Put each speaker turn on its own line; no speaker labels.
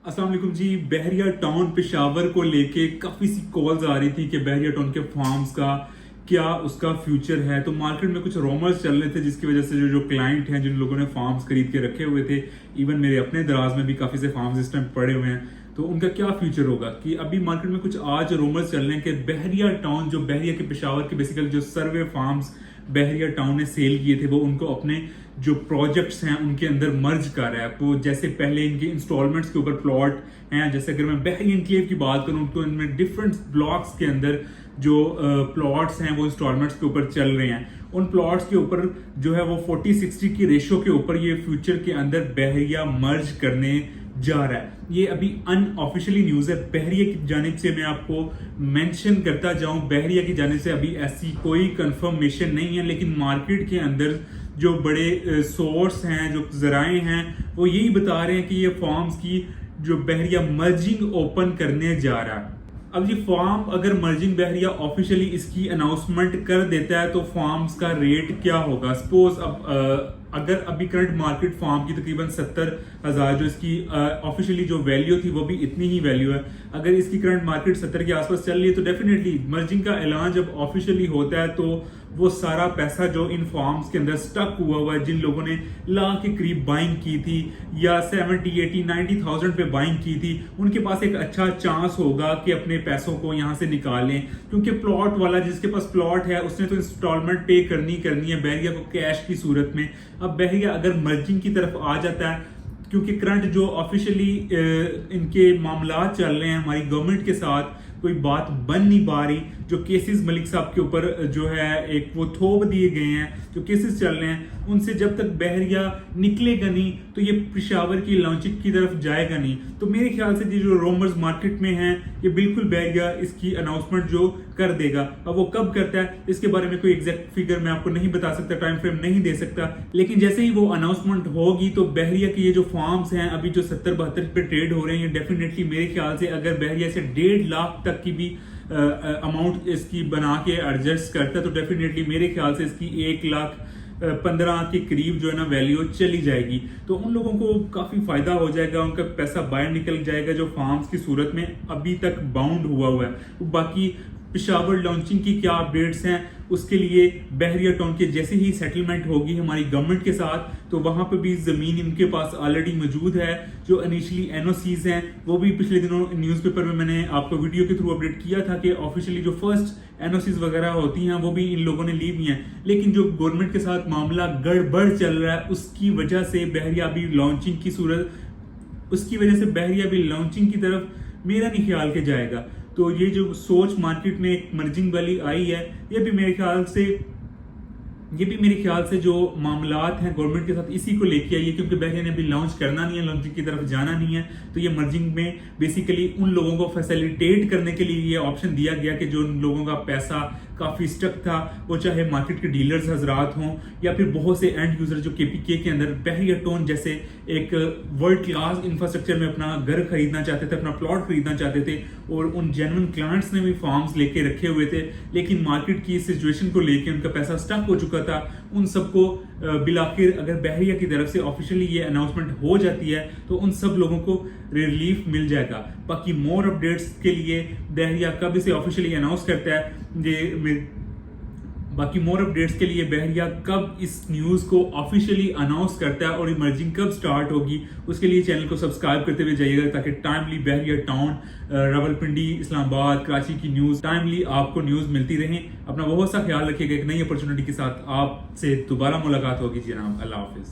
अस्सलाम वालेकुम जी। बहरिया टाउन पेशावर को लेके काफ़ी सी कॉल्स आ रही थी कि बहरिया टाउन के फार्म्स का क्या उसका फ्यूचर है। तो मार्केट में कुछ रोमर्स चल रहे थे जिसकी वजह से जो क्लाइंट हैं, जिन लोगों ने फार्म्स खरीद के रखे हुए थे, इवन मेरे अपने दराज में भी काफ़ी से फार्म्स इस टाइम पड़े हुए हैं, तो उनका क्या फ्यूचर होगा। कि अभी मार्केट में कुछ आज रोमर्स चल रहे हैं कि बहरिया टाउन, जो बहरिया के पेशावर के बेसिकली जो सर्वे फार्म्स बहरिया टाउन ने सेल किए थे, वो उनको अपने जो प्रोजेक्ट्स हैं उनके अंदर मर्ज कर रहा है। तो जैसे पहले इनके इंस्टॉलमेंट्स के ऊपर प्लॉट हैं, जैसे अगर मैं बहरिया एनक्लेव की बात करूं तो इनमें डिफरेंट ब्लॉक्स के अंदर जो प्लॉट्स हैं वो इंस्टॉलमेंट्स के ऊपर चल रहे हैं। उन प्लॉट्स के ऊपर जो है वो 40-60 की रेशो के ऊपर ये फ्यूचर के अंदर बहरिया मर्ज करने जा रहा है। ये अभी अनऑफिशियली न्यूज है। बहरिया की जानिब से मैं आपको मेंशन करता जाऊं, बहरिया की जानिब से अभी ऐसी कोई कंफर्मेशन नहीं है, लेकिन मार्केट के अंदर जो बड़े सोर्स हैं, जो जराए हैं, वो यही बता रहे हैं कि ये फार्म्स की जो बहरिया मर्जिंग ओपन करने जा रहा है। अब ये फार्म अगर मर्जिंग बहरिया ऑफिशियली इसकी अनाउंसमेंट कर देता है तो फार्म्स का रेट क्या होगा। सपोज अब अगर अभी करंट मार्केट फार्म की तकरीबन 70,000 जो इसकी ऑफिशियली जो वैल्यू थी वो भी इतनी ही वैल्यू है। अगर इसकी करंट मार्केट 70 के आसपास चल रही है तो डेफिनेटली मर्जिंग का ऐलान जब ऑफिशियली होता है तो वो सारा पैसा जो इन फार्म्स के अंदर स्टक हुआ है, जिन लोगों ने लाख के करीब बाइंग की थी या 70, 80, 90,000 पे बाइंग की थी, उनके पास एक अच्छा चांस होगा कि अपने पैसों को यहाँ से निकालें। क्योंकि प्लॉट वाला, जिसके पास प्लॉट है, उसने तो इंस्टॉलमेंट पे करनी है बहरिया को कैश की सूरत में। अब बहरिया अगर मर्जिंग की तरफ आ जाता है, क्योंकि करंट जो ऑफिशियली इनके मामला चल रहे हैं हमारी गवर्नमेंट के साथ, कोई बात बन नहीं पा रही। जो केसेस मलिक साहब के ऊपर जो है एक वो थोप दिए गए हैं, जो केसेस चल रहे हैं, उनसे जब तक बहरिया निकलेगा नहीं तो ये पेशावर की लॉन्चिंग की तरफ जाएगा नहीं। तो मेरे ख्याल से ये जो रोमर्स मार्केट में हैं, ये बिल्कुल बहरिया इसकी अनाउंसमेंट जो कर देगा। अब वो कब करता है इसके बारे में कोई एग्जैक्ट फिगर मैं आपको नहीं बता सकता, टाइम फ्रेम नहीं दे सकता, लेकिन जैसे ही वो अनाउंसमेंट होगी तो बहरिया के ये जो फार्म्स हैं अभी जो 70-72 पे ट्रेड हो रहे हैं, ये डेफिनेटली मेरे ख्याल से अगर बहरिया से 1.5 लाख तक की भी अमाउंट इसकी बना के एडजस्ट करता है तो डेफिनेटली मेरे ख्याल से इसकी 1,15,00,000 के करीब जो है ना वैल्यू चली जाएगी। तो उन लोगों को काफी फायदा हो जाएगा, उनका पैसा बाहर निकल जाएगा जो फार्म्स की सूरत में अभी तक बाउंड हुआ है। बाकी पेशावर लॉन्चिंग की क्या अपडेट्स हैं, उसके लिए बहरिया टाउन के जैसे ही सेटलमेंट होगी हमारी गवर्नमेंट के साथ, तो वहां पे भी जमीन इनके पास ऑलरेडी मौजूद है। जो इनिशियली एनओसीज हैं वो भी पिछले दिनों न्यूज़पेपर में मैंने आपको वीडियो के थ्रू अपडेट किया था कि ऑफिशियली जो फर्स्ट एनओसीज वगैरह होती हैं वो भी इन लोगों ने ली हुई हैं। लेकिन जो गवर्नमेंट के साथ मामला गड़बड़ चल रहा है उसकी वजह से बहरिया भी लॉन्चिंग की सूरत, उसकी वजह से बहरिया भी लॉन्चिंग की तरफ मेरा नहीं ख्याल के जाएगा। तो ये जो सोच मार्केट में एक मर्जिंग वाली आई है, ये भी मेरे ख्याल से जो मामलात हैं गवर्नमेंट के साथ इसी को लेके आई है, क्योंकि बहरिया ने अभी लॉन्च करना नहीं है, लॉन्चिंग की तरफ जाना नहीं है। तो ये मर्जिंग में बेसिकली उन लोगों को फैसिलिटेट करने के लिए ये ऑप्शन दिया गया कि जो उन लोगों का पैसा काफी स्टक था, वो चाहे मार्केट के डीलर्स हजरात हों या फिर बहुत से एंड यूजर जो केपीके के अंदर बहरिया टाउन जैसे एक वर्ल्ड क्लास इंफ्रास्ट्रक्चर में अपना घर खरीदना चाहते थे, अपना प्लॉट खरीदना चाहते थे, और उन जेन्युइन क्लाइंट्स ने भी फार्म्स लेके रखे हुए थे, लेकिन मार्केट की सिचुएशन को लेके उनका पैसा स्टक हो चुका था। उन सबको बिलाखिर अगर बहरिया की तरफ से ऑफिशियली ये अनाउंसमेंट हो जाती है तो उन सब लोगों को रिलीफ मिल जाएगा। बाकी मोर अपडेट्स के लिए बहरिया कब इसे ऑफिशियली अनाउंस करता है, बाकी मोर अपडेट्स के लिए बहरिया कब इस न्यूज को ऑफिशियली अनाउंस करता है और इमर्जिंग कब स्टार्ट होगी, उसके लिए चैनल को सब्सक्राइब करते हुए जाइएगा ताकि टाइमली बहरिया टाउन, रावलपिंडी, इस्लामाबाद, कराची की न्यूज टाइमली आपको न्यूज मिलती रहे। अपना बहुत सा ख्याल रखिएगा। एक नई अपॉर्चुनिटी के साथ आपसे दोबारा मुलाकात होगी जनाब। अल्लाह हाफिज।